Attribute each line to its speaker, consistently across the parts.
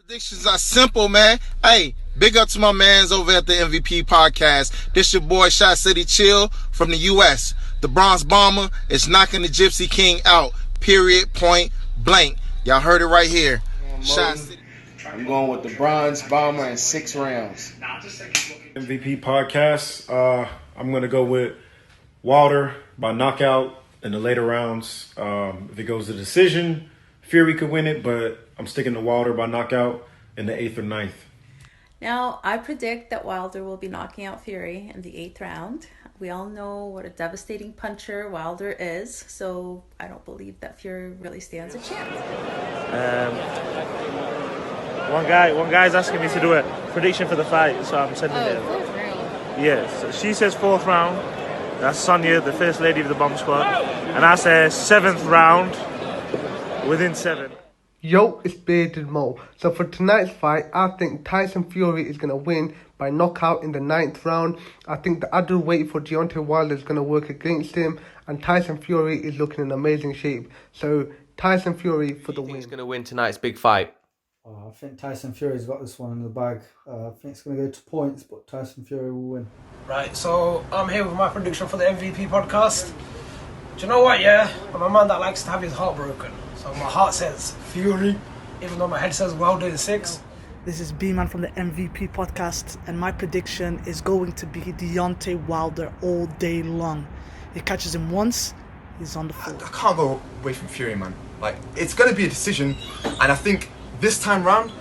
Speaker 1: Predictions are simple, man. Hey, big up to my mans over at the MVP podcast. This your boy Shot City Chill from the U.S. The Bronze Bomber is knocking the Gypsy King out. Period. Point blank. Y'all heard it right here. Shot City.
Speaker 2: I'm going with the Bronze Bomber in 6 rounds.
Speaker 3: MVP podcast. I'm going to go with Wilder by knockout in the later rounds. If it goes to decision, Fury could win it, but I'm sticking to Wilder by knockout in the 8th or 9th.
Speaker 4: Now, I predict that Wilder will be knocking out Fury in the 8th round. We all know what a devastating puncher Wilder is, so I don't believe that Fury really stands a chance.
Speaker 5: One guy's asking me to do a prediction for the fight, so I'm sending it.
Speaker 6: Fourth round.
Speaker 5: Yeah, so she says 4th round. That's Sonia, the first lady of the bomb squad. And I say 7th round within 7.
Speaker 7: Yo, it's Bearded Mo. So for tonight's fight, I think Tyson Fury is going to win by knockout in the 9th round. I think the added weight for Deontay Wilder is going to work against him. And Tyson Fury is looking in amazing shape. So Tyson Fury for the win.
Speaker 8: Who's going to win tonight's big fight?
Speaker 9: I think Tyson Fury's got this one in the bag. I think it's going to go to points, but Tyson Fury will win.
Speaker 10: Right, so I'm here with my prediction for the MVP podcast. Do you know what, yeah? I'm a man that likes to have his heart broken. So my heart says Fury, even though my head says Wilder in 6.
Speaker 11: This is B-Man from the MVP podcast, and my prediction is going to be Deontay Wilder all day long. He catches him once, he's on the floor.
Speaker 12: I can't go away from Fury, man. Like, it's going to be a decision, and I think this time round,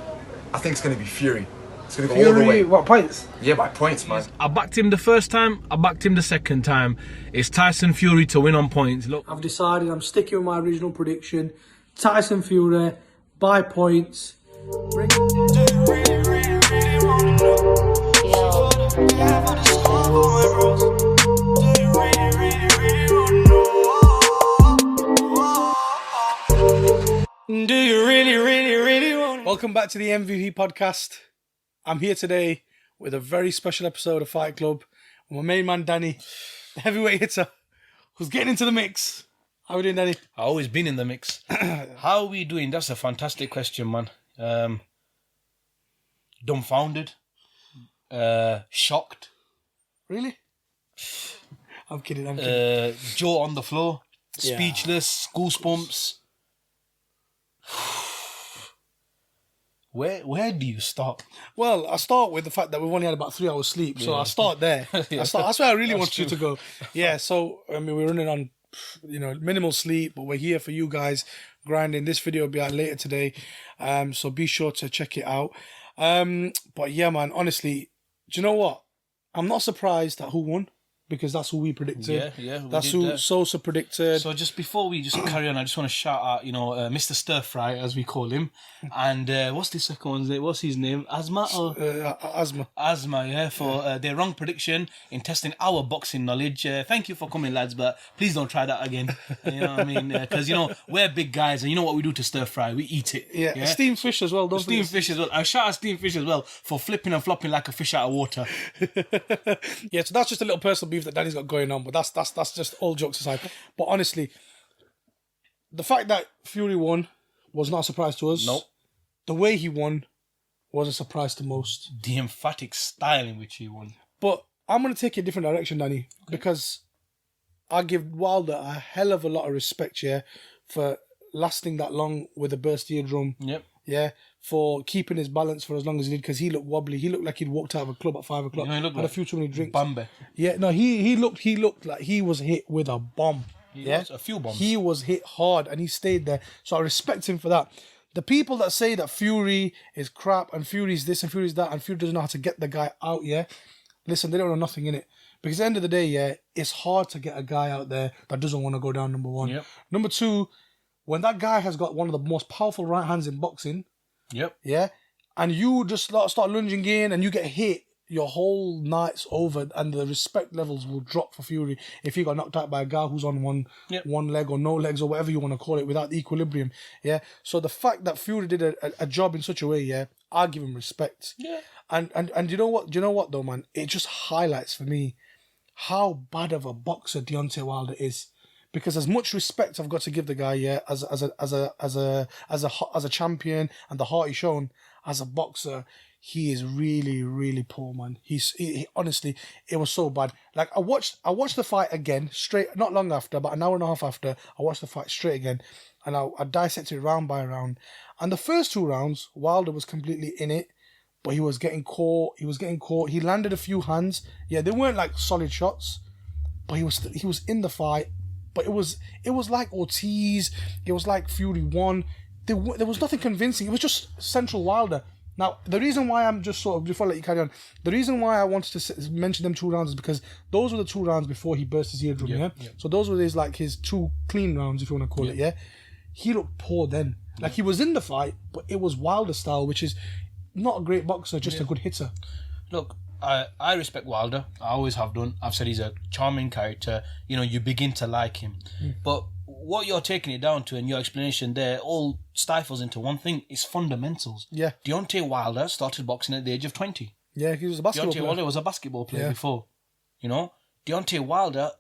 Speaker 12: I think it's going to be Fury. It's going to go
Speaker 10: Fury,
Speaker 12: all the way.
Speaker 10: What, points?
Speaker 12: Yeah, by points, man.
Speaker 13: I backed him the first time, I backed him the second time. It's Tyson Fury to win on points. Look,
Speaker 10: I've decided I'm sticking with my original prediction. Tyson Fury by points.
Speaker 11: Do you really want?
Speaker 10: Welcome back to the MVP podcast. I'm here today with a very special episode of Fight Club. My main man Danny, the heavyweight hitter, who's getting into the mix. How are we doing, Danny?
Speaker 13: I've always been in the mix. How are we doing? That's a fantastic question, man. Dumbfounded. Shocked.
Speaker 10: Really? I'm kidding.
Speaker 13: Jaw on the floor. Speechless. Goosebumps. Where do you start?
Speaker 10: Well, I start with the fact that we've only had about 3 hours sleep, so I start there. That's where I really want you to go. Yeah, so I mean, we're running on, minimal sleep, but we're here for you guys grinding. This video will be out later today, so be sure to check it out. But yeah, man, honestly, do you know what? I'm not surprised at who won, because that's who we predicted.
Speaker 13: Yeah.
Speaker 10: That's who Sosa predicted.
Speaker 13: So just before we just carry on, I just want to shout out, Mr. Stir Fry, as we call him. And what's the second one's name? What's his name? Asma? Asma, yeah, for their wrong prediction in testing our boxing knowledge. Thank you for coming, lads, but please don't try that again. You know what I mean? Because, we're big guys, and you know what we do to Stir Fry? We eat it.
Speaker 10: Yeah? Steamed fish as well,
Speaker 13: Steamed fish as well. I shout out Steamed fish as well for flipping and flopping like a fish out of water.
Speaker 10: Yeah, so that's just a little personal beef that Danny's got going on, but that's just all jokes aside. But honestly, the fact that Fury won was not a surprise to us.
Speaker 13: Nope.
Speaker 10: The way he won was a surprise to most.
Speaker 13: The emphatic style in which he won.
Speaker 10: But I'm going to take you a different direction, Danny, because I give Wilder a hell of a lot of respect, for lasting that long with a burst eardrum.
Speaker 13: Yep.
Speaker 10: Yeah, for keeping his balance for as long as he did, because he looked wobbly. He looked like he'd walked out of a club at 5 o'clock.
Speaker 13: He looked
Speaker 10: had
Speaker 13: like
Speaker 10: a few too many drinks.
Speaker 13: Bambi.
Speaker 10: Yeah, no, he looked like he was hit with a bomb.
Speaker 13: A few bombs.
Speaker 10: He was hit hard and he stayed there. So I respect him for that. The people that say that Fury is crap and Fury's this and Fury's that and Fury doesn't know how to get the guy out, listen, they don't know nothing in it. Because at the end of the day, it's hard to get a guy out there that doesn't want to go down, number one.
Speaker 13: Yep.
Speaker 10: Number two, when that guy has got one of the most powerful right hands in boxing, and you just start lunging in and you get hit, your whole night's over, and the respect levels will drop for Fury if he got knocked out by a guy who's on one leg or no legs or whatever you want to call it, without equilibrium. So the fact that Fury did a job in such a way, I give him respect. And you know what though, man, it just highlights for me how bad of a boxer Deontay Wilder is. Because as much respect I've got to give the guy, as a champion and the heart he's shown, as a boxer, he is really, really poor, man. He honestly, it was so bad. Like I watched the fight again straight, not long after, about an hour and a half after. I watched the fight straight again, and I dissected it round by round. And the first 2 rounds, Wilder was completely in it, but he was getting caught. He landed a few hands. Yeah, they weren't like solid shots, but he was in the fight. But it was like Ortiz. It was like Fury won. There was nothing convincing. It was just Central Wilder. Now, the reason why I'm just sort of, before I let you carry on, the reason why I wanted to mention them 2 rounds is because those were the 2 rounds before he burst his eardrum, yeah? So those were his 2 clean rounds, if you want to call it, yeah? He looked poor then. Like, he was in the fight, but it was Wilder style, which is not a great boxer, just a good hitter.
Speaker 13: Look, I respect Wilder. I always have done. I've said he's a charming character. You know, you begin to like him. But what you're taking it down to in your explanation there all stifles into one thing. It's fundamentals.
Speaker 10: Yeah.
Speaker 13: Deontay Wilder started boxing at the age of 20.
Speaker 10: Yeah, he was a basketball player.
Speaker 13: Deontay Wilder was a basketball player before. You know? Deontay Wilder,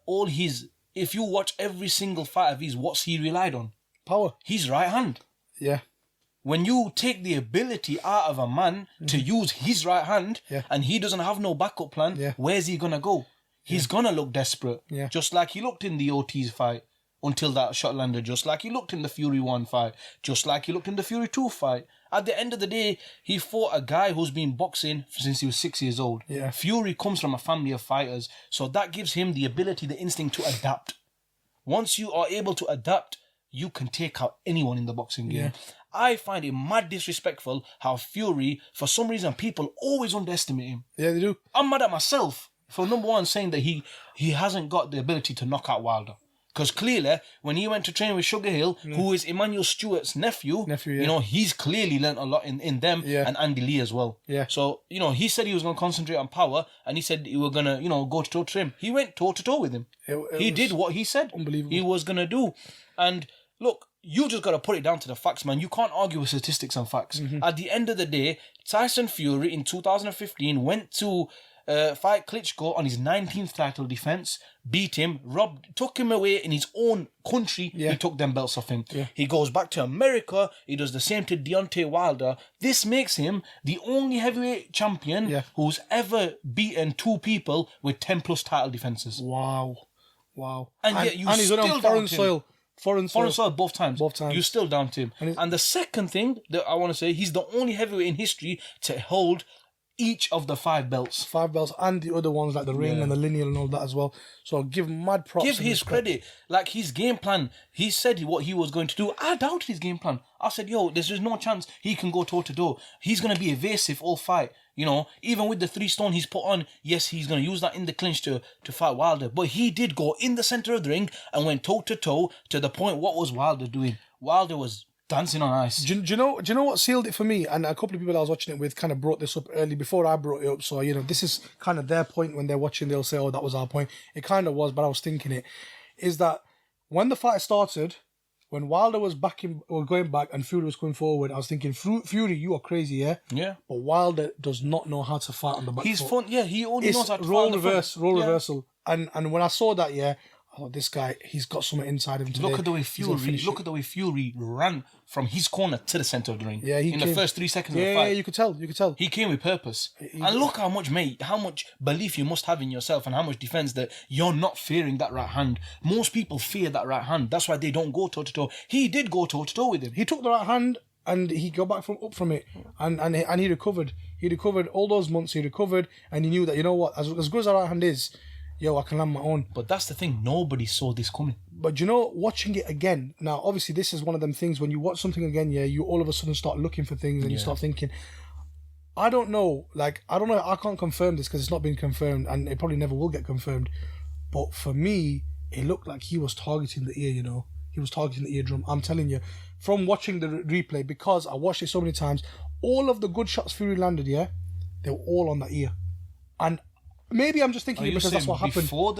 Speaker 13: if you watch every single fight of his, what's he relied on?
Speaker 10: Power.
Speaker 13: His right hand.
Speaker 10: Yeah.
Speaker 13: When you take the ability out of a man to use his right hand and he doesn't have no backup plan, where's he going to go? He's going to look desperate.
Speaker 10: Yeah.
Speaker 13: Just like he looked in the Ortiz fight until that shot landed. Just like he looked in the Fury 1 fight. Just like he looked in the Fury 2 fight. At the end of the day, he fought a guy who's been boxing since he was 6 years old.
Speaker 10: Yeah.
Speaker 13: Fury comes from a family of fighters. So that gives him the ability, the instinct to adapt. Once you are able to adapt, you can take out anyone in the boxing game.
Speaker 10: Yeah.
Speaker 13: I find it mad disrespectful how Fury, for some reason, people always underestimate him.
Speaker 10: Yeah, they do.
Speaker 13: I'm mad at myself for number one saying that he hasn't got the ability to knock out Wilder. Because clearly, when he went to train with Sugar Hill, who is Emmanuel Stewart's nephew, you know, he's clearly learnt a lot in them and Andy Lee as well.
Speaker 10: Yeah.
Speaker 13: So, you know, he said he was going to concentrate on power and he said he were going to, you know, go toe to him. He went toe to toe with him. He did what he said he was going to do. And look, you just got to put it down to the facts, man. You can't argue with statistics and facts. At the end of the day, Tyson Fury in 2015 went to fight Klitschko on his 19th title defense, beat him, took him away in his own country. He took them belts off him. He goes back to America. He does the same to Deontay Wilder. This makes him the only heavyweight champion who's ever beaten 2 people with 10 plus title defenses.
Speaker 10: Wow.
Speaker 13: And yet you
Speaker 10: he's
Speaker 13: still
Speaker 10: on foreign soil. Foreign soil
Speaker 13: both times. You still down to him. And the second thing that I want to say, he's the only heavyweight in history to hold each of the 5 belts.
Speaker 10: 5 belts and the other ones like the ring and the lineal and all that as well. So give mad props.
Speaker 13: Give his credit. Like his game plan, he said what he was going to do. I doubted his game plan. I said, there's just no chance he can go toe to toe. He's going to be evasive all fight. You know, even with the 3 stone he's put on, yes, he's going to use that in the clinch to fight Wilder. But he did go in the center of the ring and went toe to toe to the point. What was Wilder doing? Wilder was dancing on ice.
Speaker 10: Do you know what sealed it for me? And a couple of people I was watching it with kind of brought this up early before I brought it up. So, you know, this is kind of their point when they're watching. They'll say, that was our point. It kind of was, but I was thinking it. Is that when the fight started, when Wilder was going back and Fury was going forward, I was thinking, Fury, you are crazy, yeah?
Speaker 13: Yeah.
Speaker 10: But Wilder does not know how to fight on the back
Speaker 13: He's
Speaker 10: foot.
Speaker 13: fun, yeah. He only knows how to
Speaker 10: roll
Speaker 13: fight
Speaker 10: reverse, roll reversal. And when I saw that, this guy, he's got something inside him today.
Speaker 13: Look at the way Fury ran from his corner to the center of the ring.
Speaker 10: Yeah,
Speaker 13: in the first 3 seconds of the fight.
Speaker 10: Yeah, you could tell.
Speaker 13: He came with purpose. And look how much belief you must have in yourself and how much defense that you're not fearing that right hand. Most people fear that right hand. That's why they don't go toe to toe. He did go toe to toe with him.
Speaker 10: He took the right hand and he got back up from it, and he recovered. He recovered all those months. He recovered, and he knew that, you know what, as good as our right hand is, I can land my own.
Speaker 13: But that's the thing, nobody saw this coming.
Speaker 10: But watching it again, now obviously this is one of them things, when you watch something again, you all of a sudden start looking for things and you start thinking, I don't know, I can't confirm this because it's not been confirmed and it probably never will get confirmed. But for me, it looked like he was targeting the ear, He was targeting the eardrum. I'm telling you, from watching the replay, because I watched it so many times, all of the good shots Fury landed, they were all on the ear. And maybe I'm just thinking because that's what happened.
Speaker 13: Before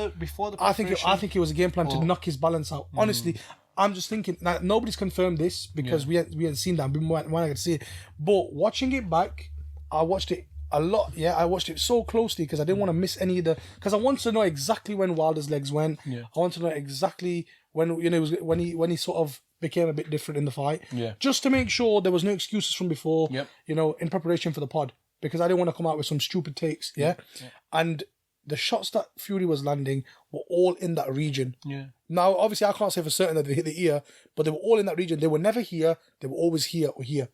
Speaker 13: the
Speaker 10: I think it was a game plan to knock his balance out. Honestly, I'm just thinking, now, nobody's confirmed this because we hadn't seen that. We might get to see it. But watching it back, I watched it a lot. I watched it so closely because I didn't want to miss any of the... Because I wanted to know exactly when Wilder's legs went. I wanted to know exactly when he sort of became a bit different in the fight.
Speaker 13: Yeah.
Speaker 10: Just to make sure there was no excuses from before,
Speaker 13: Yep.
Speaker 10: you know, in preparation for the pod. Because I didn't want to come out with some stupid takes, yeah? And the shots that Fury was landing were all in that region.
Speaker 13: Yeah.
Speaker 10: Now, obviously, I can't say for certain that they hit the ear, but they were all in that region. They were never here. They were always here or here.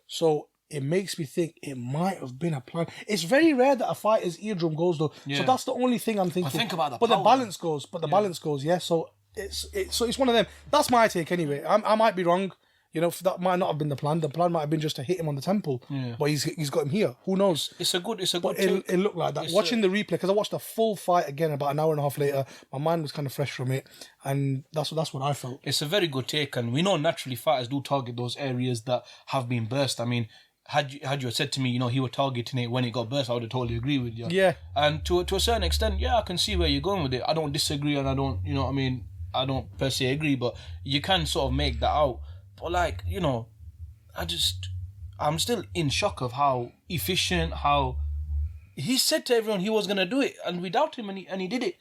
Speaker 10: So it makes me think it might have been a plan. It's very rare that a fighter's eardrum goes, though.
Speaker 13: Yeah.
Speaker 10: So that's the only thing I'm thinking.
Speaker 13: Think about the
Speaker 10: But the
Speaker 13: power.
Speaker 10: balance goes. Balance goes, yeah? So it's one of them. That's my take anyway. I might be wrong. You know, that might not have been the plan. The plan might have been just to hit him on the temple.
Speaker 13: Yeah.
Speaker 10: But he's got him here. Who knows?
Speaker 13: It's a good
Speaker 10: But
Speaker 13: take.
Speaker 10: it looked like that. Watching the replay, because I watched the full fight again about an hour and a half later, my mind was kind of fresh from it, and that's what I felt.
Speaker 13: It's a very good take, and we know naturally fighters do target those areas that have been burst. I mean, had you said to me, you know, he was targeting it when it got burst, I would have totally agree with you.
Speaker 10: Yeah.
Speaker 13: And to a certain extent, yeah, I can see where you're going with it. I don't disagree, and I don't, you know what I mean, I don't per se agree, but you can sort of make that out. But like, you know, I'm still in shock of how efficient, how he said to everyone he was gonna do it, and we doubt him, and he did it.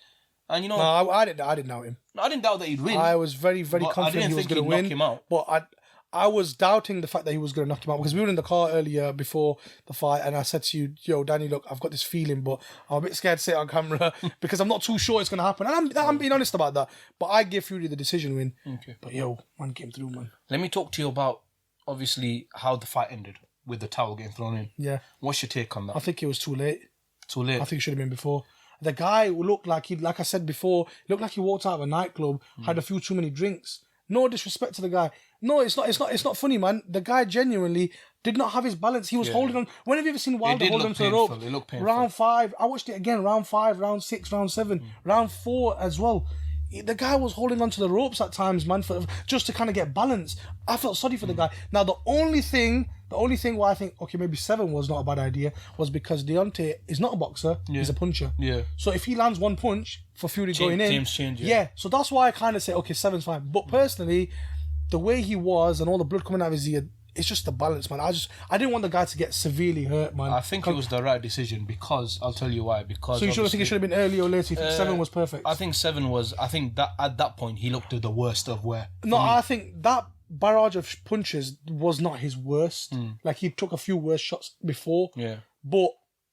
Speaker 13: And you know,
Speaker 10: No, I didn't doubt him.
Speaker 13: I didn't doubt that he'd win.
Speaker 10: I was very, very
Speaker 13: but
Speaker 10: confident he was going to win.
Speaker 13: Knock him out.
Speaker 10: But I was doubting the fact that he was going to knock him out, because we were in the car earlier before the fight, and I said to you, yo, Danny, look, I've got this feeling, but I'm a bit scared to say it on camera because I'm not too sure it's going to happen. And I'm being honest about that. But I give Fury the decision win.
Speaker 13: Okay.
Speaker 10: But yo, man came through, man.
Speaker 13: Let me talk to you about obviously how the fight ended with the towel getting thrown in.
Speaker 10: Yeah.
Speaker 13: What's your take on that?
Speaker 10: I think it was too late.
Speaker 13: Too late.
Speaker 10: I think it should have been before. The guy looked like like I said before, looked like he walked out of a nightclub, had a few too many drinks. No disrespect to the guy. No, it's not funny, man. The guy genuinely did not have his balance. He was holding on. When have you ever seen Wilder hold on to the rope?
Speaker 13: It looked painful.
Speaker 10: Round 5. I watched it again. Round 5, round 6, round 7, round 4 as well. The guy was holding onto the ropes at times, man, just to kind of get balance. I felt sorry for the guy. Now, the only thing why I think, okay, maybe 7 was not a bad idea was because Deontay is not a boxer, he's a puncher.
Speaker 13: Yeah.
Speaker 10: So if he lands one punch for Fury going in,
Speaker 13: teams change,
Speaker 10: yeah. So that's why I kind of say, okay, 7's fine. But personally, the way he was and all the blood coming out of his ear, it's just the balance, man. I didn't want the guy to get severely hurt, man.
Speaker 13: I think it was the right decision because I'll tell you why. Because
Speaker 10: so you think it should have been early or late? You think 7 was perfect?
Speaker 13: I think 7 was. I think that at that point he looked at the worst of where.
Speaker 10: No, I think that barrage of punches was not his worst. Like he took a few worse shots before.
Speaker 13: Yeah.
Speaker 10: But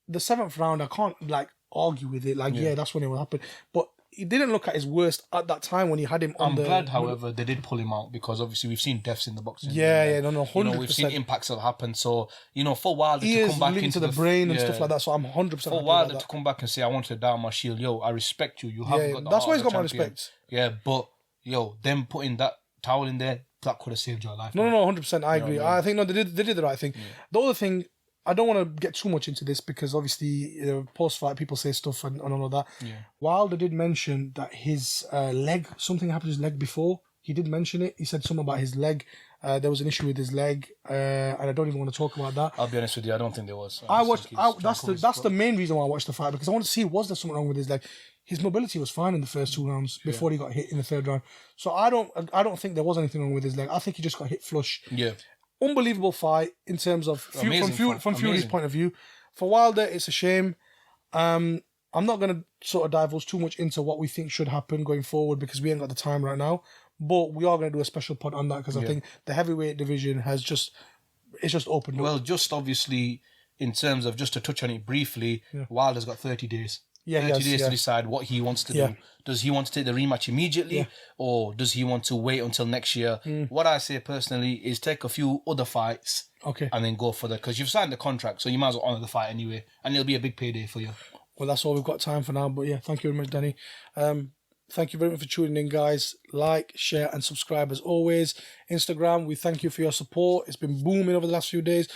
Speaker 10: the 7th round, I can't like argue with it. Like yeah, that's when it will happen. But he didn't look at his worst at that time when he had him on
Speaker 13: I'm glad, however, they did pull him out because obviously we've seen deaths in the boxing.
Speaker 10: Yeah, no, 100%.
Speaker 13: You know, we've seen impacts have happened. So, you know, for Wilder to come back into
Speaker 10: the brain and stuff like that. So I'm 100%
Speaker 13: for Wilder to come back and say, I want to down my shield. Yo, I respect you. You have got the
Speaker 10: that's
Speaker 13: heart
Speaker 10: why he's
Speaker 13: of a
Speaker 10: got my
Speaker 13: champion.
Speaker 10: respect.
Speaker 13: Yeah, but yo, them putting that towel in there, that could have saved your life.
Speaker 10: No, 100%. I agree. I think they did the right thing. The other thing, I don't want to get too much into this because obviously post-fight people say stuff and all of that.
Speaker 13: Yeah.
Speaker 10: Wilder did mention that his leg, something happened to his leg before. He did mention it. He said something about his leg. There was an issue with his leg, and I don't even want to talk about that.
Speaker 13: I'll be honest with you, I don't think there was.
Speaker 10: That's the main reason why I watched the fight, because I want to see was there something wrong with his leg. His mobility was fine in the first 2 rounds before he got hit in the 3rd round. So I don't think there was anything wrong with his leg. I think he just got hit flush.
Speaker 13: Yeah.
Speaker 10: Unbelievable fight in terms of from Fury's point of view. For Wilder, it's a shame. I'm not going to sort of divulge too much into what we think should happen going forward because we ain't got the time right now. But we are going to do a special pod on that because I think the heavyweight division has just opened up.
Speaker 13: Well, just obviously in terms of just to touch on it briefly, Wilder's got 30 days. 30 days to decide what he wants to do. Does he want to take the rematch immediately or does he want to wait until next year? What I say personally is take a few other fights and then go for that because you've signed the contract, so you might as well honour the fight anyway and it'll be a big payday for you.
Speaker 10: Well, that's all we've got time for now, but yeah, thank you very much, Danny. Thank you very much for tuning in, guys. Like, share and subscribe as always. Instagram, we thank you for your support. It's been booming over the last few days.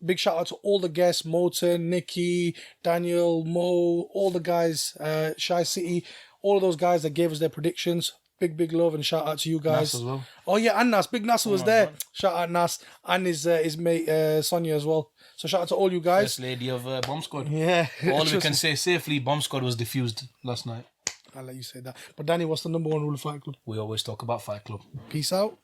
Speaker 10: Big shout out to all the guests, Moten, Nikki, Daniel, Mo, all the guys, Shy City, all of those guys that gave us their predictions. Big love and shout out to you guys.
Speaker 13: Nas as well.
Speaker 10: Oh yeah, and Nas. Big Nas was there. God. Shout out Nas and his mate Sonia as well. So shout out to all you guys.
Speaker 13: First lady of Bomb Squad.
Speaker 10: Yeah.
Speaker 13: All we can say safely, Bomb Squad was defused last night.
Speaker 10: I'll let you say that. But Danny, what's the number 1 rule of Fight Club?
Speaker 13: We always talk about Fight Club.
Speaker 10: Peace out.